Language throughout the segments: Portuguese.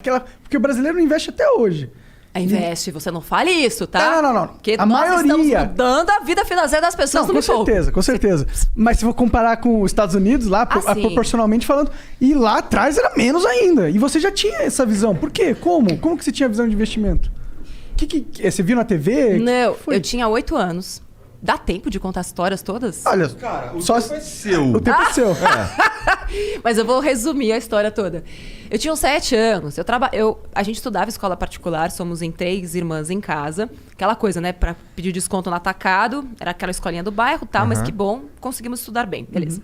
Porque o brasileiro não investe até hoje. Investe, você não fale isso, tá? Não. Porque a nós maioria... estamos mudando a vida financeira das pessoas no pouco. Com certeza. Mas se for comparar com os Estados Unidos, lá, proporcionalmente falando, e lá atrás era menos ainda. E você já tinha essa visão. Por quê? Como? Como que você tinha visão de investimento? Você viu na TV? Não, eu tinha 8 anos. Dá tempo de contar as histórias todas? Olha, cara, o tempo é seu. O tempo é seu. Mas eu vou resumir a história toda. Eu tinha uns 7 anos. A gente estudava escola particular, somos em 3 irmãs em casa. Aquela coisa, né? Pra pedir desconto no atacado. Era aquela escolinha do bairro e tal, mas que bom, conseguimos estudar bem. Beleza.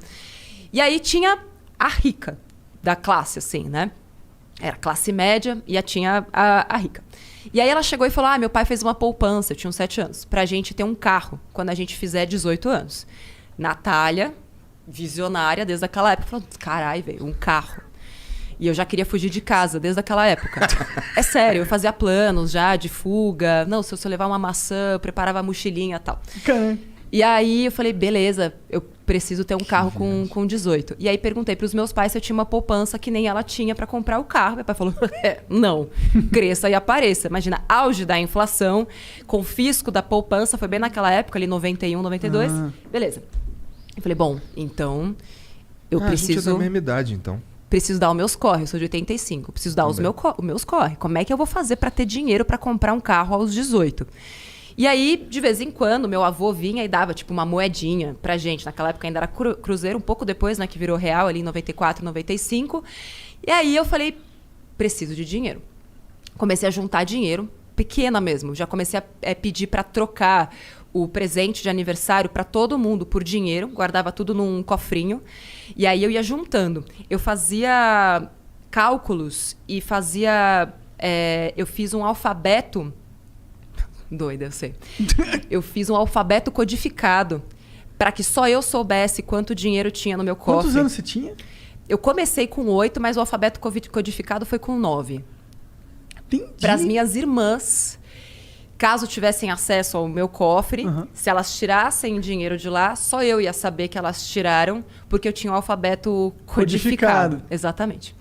E aí tinha a rica da classe, assim, né? Era classe média e tinha a rica. E aí ela chegou e falou, meu pai fez uma poupança, eu tinha uns 7 anos, pra gente ter um carro quando a gente fizer 18 anos. Natália, visionária desde aquela época, falou, caralho, velho, um carro. E eu já queria fugir de casa desde aquela época. É sério, eu fazia planos já de fuga. Não, se eu levar uma maçã, eu preparava a mochilinha e tal. E aí eu falei, beleza, eu preciso ter um carro com 18. E aí perguntei para os meus pais se eu tinha uma poupança que nem ela tinha para comprar o carro. Meu pai falou, não, cresça e apareça. Imagina, auge da inflação, confisco da poupança, foi bem naquela época, ali 91, 92. Beleza. Eu falei, bom, então eu preciso... A gente é da mesma idade, então. Preciso dar os meus corre, eu sou de 85. Preciso dar os meus corre. Como é que eu vou fazer para ter dinheiro para comprar um carro aos 18? E aí, de vez em quando, meu avô vinha e dava, tipo, uma moedinha pra gente. Naquela época ainda era cruzeiro, um pouco depois, né, que virou real, ali em 94, 95. E aí eu falei, preciso de dinheiro. Comecei a juntar dinheiro, pequena mesmo. Já comecei a pedir pra trocar o presente de aniversário pra todo mundo por dinheiro. Guardava tudo num cofrinho. E aí eu ia juntando. Eu fazia cálculos e eu fiz um alfabeto... Doida, eu sei. Eu fiz um alfabeto codificado para que só eu soubesse quanto dinheiro tinha no meu cofre. Quantos anos você tinha? Eu comecei com 8, mas o alfabeto codificado foi com 9. Entendi. Para as minhas irmãs, caso tivessem acesso ao meu cofre, se elas tirassem dinheiro de lá, só eu ia saber que elas tiraram, porque eu tinha o alfabeto codificado. Exatamente.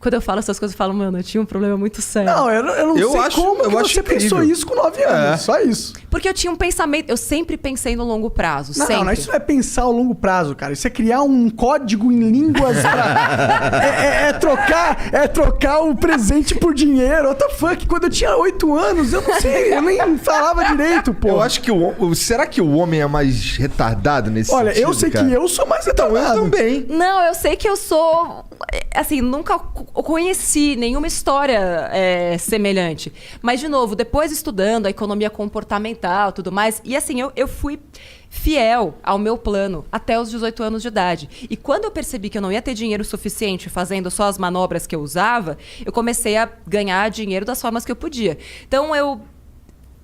Quando eu falo essas coisas, eu falo, mano, eu tinha um problema muito sério. Não, eu não sei como você pensou isso com 9 anos. Só isso. Porque eu tinha um pensamento... Eu sempre pensei no longo prazo. Não, isso não é pensar ao longo prazo, cara. Isso é criar um código em línguas pra... trocar o presente por dinheiro. What the fuck? Quando eu tinha 8 anos, eu não sei. Eu nem falava direito, pô. Eu acho que será que o homem é mais retardado nesse sentido, eu sei cara? que eu sou mais retardado. Então, eu também. Não, eu sei que eu sou... Assim, nunca conheci nenhuma história semelhante. Mas, de novo, depois estudando a economia comportamental e tudo mais, e assim, eu fui fiel ao meu plano até os 18 anos de idade. E quando eu percebi que eu não ia ter dinheiro suficiente fazendo só as manobras que eu usava, eu comecei a ganhar dinheiro das formas que eu podia. Então, eu...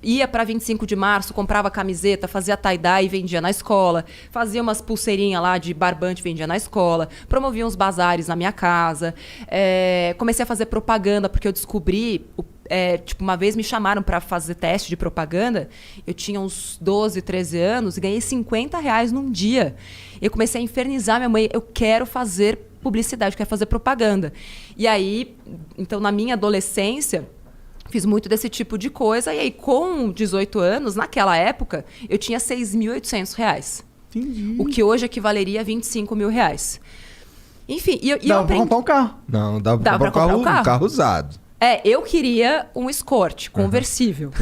ia para 25 de março, comprava camiseta, fazia tie-dye e vendia na escola. Fazia umas pulseirinhas lá de barbante e vendia na escola. Promovia uns bazares na minha casa. Comecei a fazer propaganda, porque eu descobri... uma vez me chamaram para fazer teste de propaganda. Eu tinha uns 12, 13 anos e ganhei R$50 num dia. Eu comecei a infernizar minha mãe. Eu quero fazer publicidade, eu quero fazer propaganda. E aí, então, na minha adolescência... Fiz muito desse tipo de coisa. E aí, com 18 anos, naquela época, eu tinha R$6.800. Entendi. O que hoje equivaleria a R$25.000. Enfim, dava pra comprar um carro. Não, dava pra comprar um carro usado. Eu queria um Escort conversível.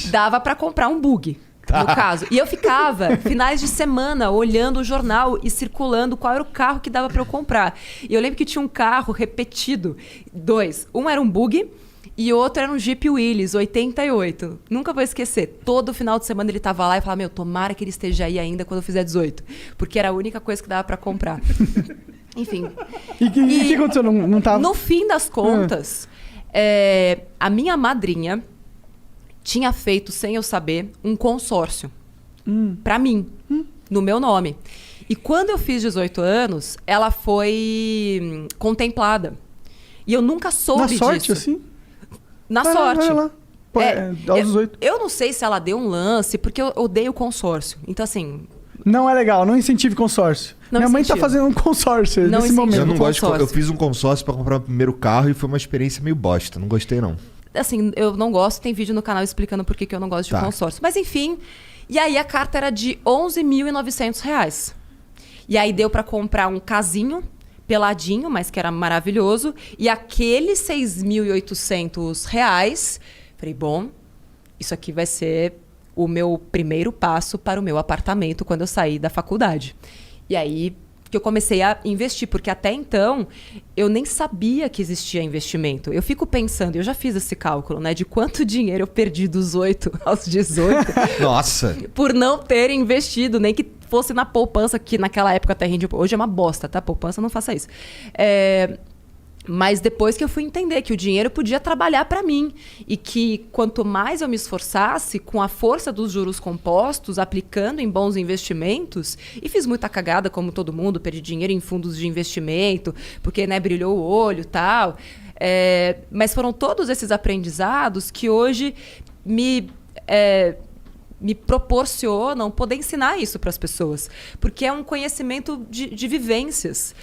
Dava pra comprar um bug, no caso. E eu ficava, finais de semana, olhando o jornal e circulando qual era o carro que dava pra eu comprar. E eu lembro que tinha um carro repetido. 2. Um era um bug... E outro era um Jeep Willys, 88. Nunca vou esquecer. Todo final de semana ele tava lá e falava, tomara que ele esteja aí ainda quando eu fizer 18. Porque era a única coisa que dava pra comprar. Enfim. E o que aconteceu? Não tava... No fim das contas, a minha madrinha tinha feito, sem eu saber, um consórcio. Pra mim. No meu nome. E quando eu fiz 18 anos, ela foi contemplada. E eu nunca soube disso. Na sorte, assim? Na sorte. Vai lá. Aos 18. Eu não sei se ela deu um lance, porque eu odeio consórcio. Então, assim, Não é legal, não incentive consórcio. Não Minha mãe tá incentivo. fazendo um consórcio Não nesse incentivo. momento. Eu não gosto. consórcio. Eu fiz um consórcio pra comprar o primeiro carro e foi uma experiência meio bosta. Não gostei, não. Assim, eu não gosto, tem vídeo no canal explicando por que eu não gosto de Tá. consórcio. Mas enfim, e aí a carta era de R$11.900. E aí deu pra comprar um casinho, peladinho, mas que era maravilhoso. E aqueles R$6.800, falei, bom, isso aqui vai ser o meu primeiro passo para o meu apartamento quando eu sair da faculdade. E aí que eu comecei a investir, porque até então eu nem sabia que existia investimento. Eu fico pensando, eu já fiz esse cálculo, né, de quanto dinheiro eu perdi dos 8 aos 18 Nossa. por não ter investido, nem que fosse na poupança, que naquela época até rendia. Hoje é uma bosta, tá? Poupança, não faça isso. Mas depois que eu fui entender que o dinheiro podia trabalhar para mim e que quanto mais eu me esforçasse com a força dos juros compostos, aplicando em bons investimentos, e fiz muita cagada como todo mundo, perdi dinheiro em fundos de investimento, porque né, brilhou o olho e tal. Mas foram todos esses aprendizados que hoje me proporcionam poder ensinar isso para as pessoas. Porque é um conhecimento de vivências.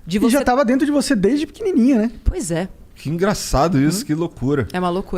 E já tava dentro de você desde pequenininha, né? Pois é. Que engraçado isso, que loucura. É uma loucura.